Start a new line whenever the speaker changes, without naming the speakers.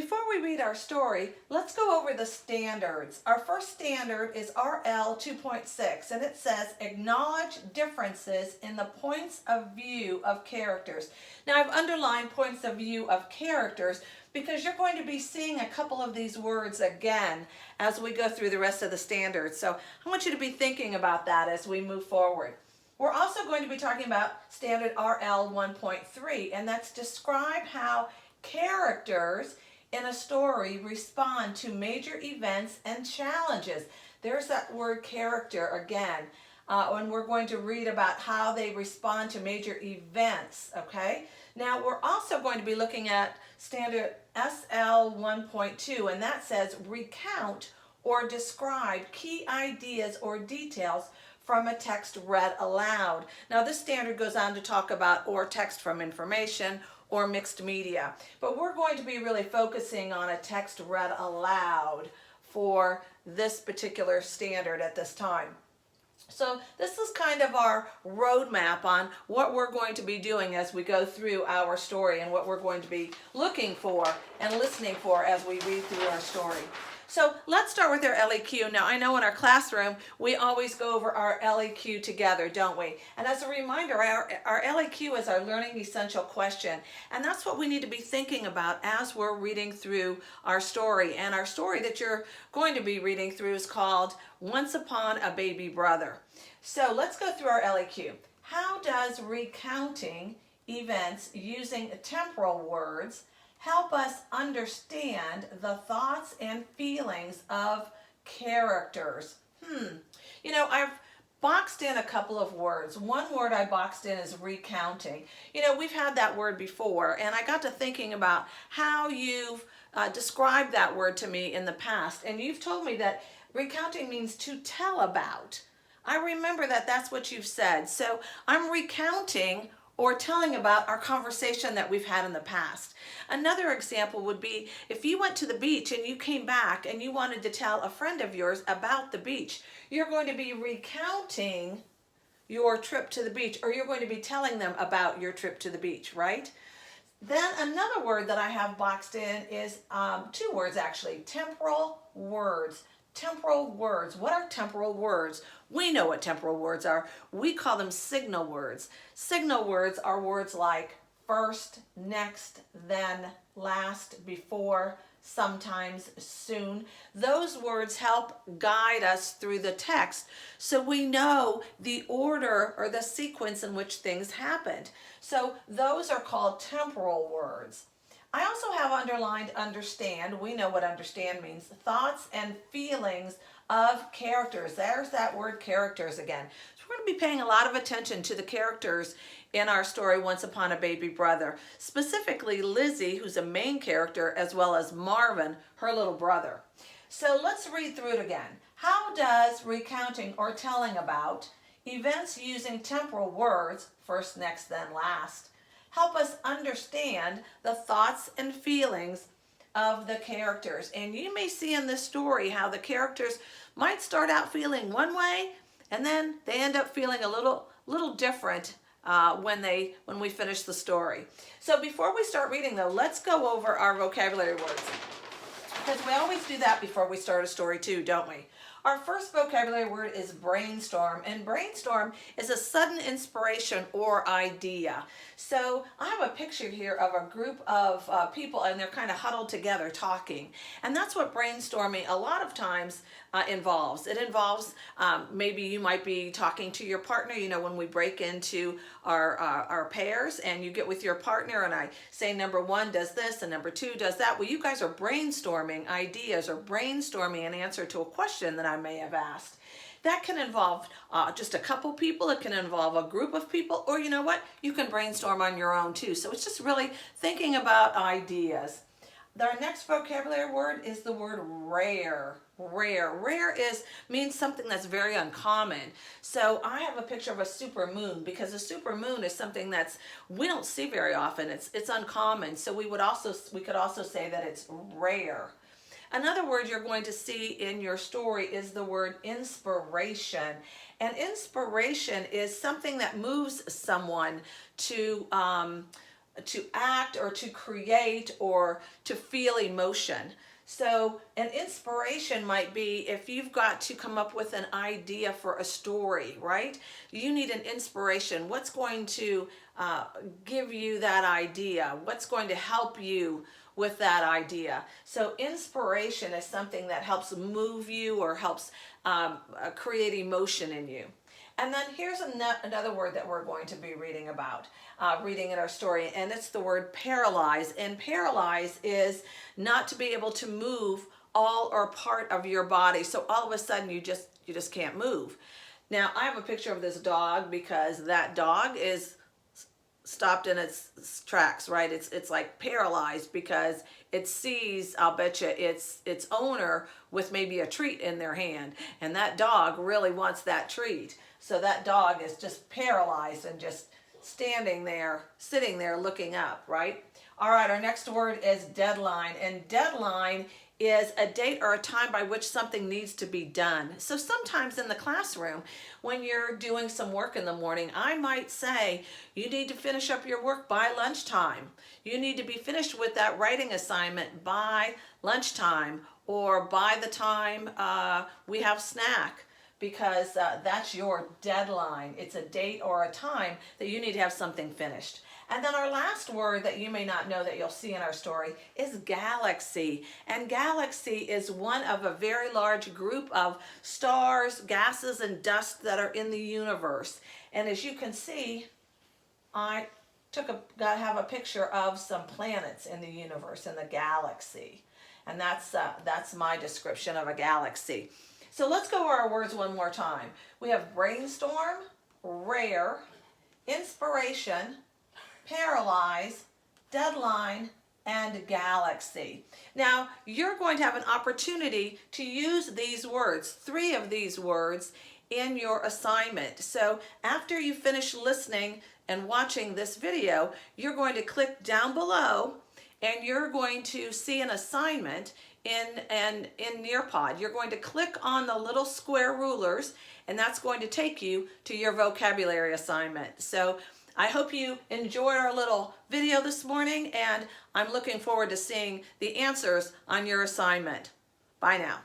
Before we read our story, let's go over the standards. Our first standard is RL 2.6, and it says acknowledge differences in the points of view of characters. Now I've underlined points of view of characters because you're going to be seeing a couple of these words again as we go through the rest of the standards. So I want you to be thinking about that as we move forward. We're also going to be talking about standard RL 1.3, and that's describe how characters in a story respond to major events and challenges. There's that word character again. And we're going to read about how they respond to major events, okay? Now, we're also going to be looking at standard SL 1.2, and that says recount or describe key ideas or details from a text read aloud. Now, this standard goes on to talk about or text from information or mixed media. But we're going to be really focusing on a text read aloud for this particular standard at this time. So this is kind of our roadmap on what we're going to be doing as we go through our story and what we're going to be looking for and listening for as we read through our story. So let's start with our LEQ. Now, I know in our classroom, we always go over our LEQ together, don't we? And as a reminder, our LEQ is our learning essential question. And that's what we need to be thinking about as we're reading through our story. And our story that you're going to be reading through is called Once Upon a Baby Brother. So let's go through our LEQ. How does recounting events using temporal words help us understand the thoughts and feelings of characters? You know, I've boxed in a couple of words. One word I boxed in is recounting. You know, we've had that word before, and I got to thinking about how you've described that word to me in the past. And you've told me that recounting means to tell about. I remember that that's what you've said. So I'm recounting or telling about our conversation that we've had in the past. Another example would be if you went to the beach and you came back and you wanted to tell a friend of yours about the beach. You're going to be recounting your trip to the beach, or you're going to be telling them about your trip to the beach, right? Then another word that I have boxed in is two words actually, temporal words. Temporal words. What are temporal words? We know what temporal words are. We call them signal words. Signal words are words like first, next, then, last, before, sometimes, soon. Those words help guide us through the text so we know the order or the sequence in which things happened. So those are called temporal words. I also have underlined understand. We know what understand means. Thoughts and feelings of characters. There's that word characters again. So we're going to be paying a lot of attention to the characters in our story Once Upon a Baby Brother. Specifically Lizzie, who's a main character, as well as Marvin, her little brother. So let's read through it again. How does recounting or telling about events using temporal words, first, next, then, last, help us understand the thoughts and feelings of the characters? And you may see in this story how the characters might start out feeling one way, and then they end up feeling a little different when we finish the story. So before we start reading though, let's go over our vocabulary words, because we always do that before we start a story too, don't we? Our first vocabulary word is brainstorm, and brainstorm is a sudden inspiration or idea. So I have a picture here of a group of people, and they're kind of huddled together talking, and that's what brainstorming a lot of times involves. It involves maybe you might be talking to your partner. You know, when we break into our pairs and you get with your partner and I say number one does this and number two does that. Well, you guys are brainstorming ideas or brainstorming an answer to a question that I may have asked. That can involve just a couple people. It can involve a group of people, or you know what? You can brainstorm on your own too. So it's just really thinking about ideas. Our next vocabulary word is the word rare. Rare means something that's very uncommon. So I have a picture of a supermoon because a supermoon is something that's we don't see very often. It's uncommon. So we could also say that it's rare. Another word you're going to see in your story is the word inspiration. And inspiration is something that moves someone to act or to create or to feel emotion. So an inspiration might be if you've got to come up with an idea for a story, right? You need an inspiration. What's going to give you that idea? What's going to help you with that idea? So inspiration is something that helps move you or helps create emotion in you. And then here's another word that we're going to be reading about, reading in our story, and it's the word paralyze. And paralyze is not to be able to move all or part of your body. So all of a sudden you just can't move. Now I have a picture of this dog because that dog is stopped in its tracks, right? It's like paralyzed because it sees, I'll bet you, its owner with maybe a treat in their hand, and that dog really wants that treat. So that dog is just paralyzed and just standing there, sitting there looking up, right? All right, our next word is deadline, and deadline is a date or a time by which something needs to be done. So sometimes in the classroom, when you're doing some work in the morning, I might say, you need to finish up your work by lunchtime. You need to be finished with that writing assignment by lunchtime or by the time we have snack, because that's your deadline. It's a date or a time that you need to have something finished. And then our last word that you may not know that you'll see in our story is galaxy. And galaxy is one of a very large group of stars, gases, and dust that are in the universe. And as you can see, I have a picture of some planets in the universe, in the galaxy. And that's my description of a galaxy. So let's go over our words one more time. We have brainstorm, rare, inspiration, paralyze, deadline, and galaxy. Now, you're going to have an opportunity to use these words, 3 of these words, in your assignment. So after you finish listening and watching this video, you're going to click down below and you're going to see an assignment in Nearpod. You're going to click on the little square rulers, and that's going to take you to your vocabulary assignment. So I hope you enjoyed our little video this morning, and I'm looking forward to seeing the answers on your assignment. Bye now.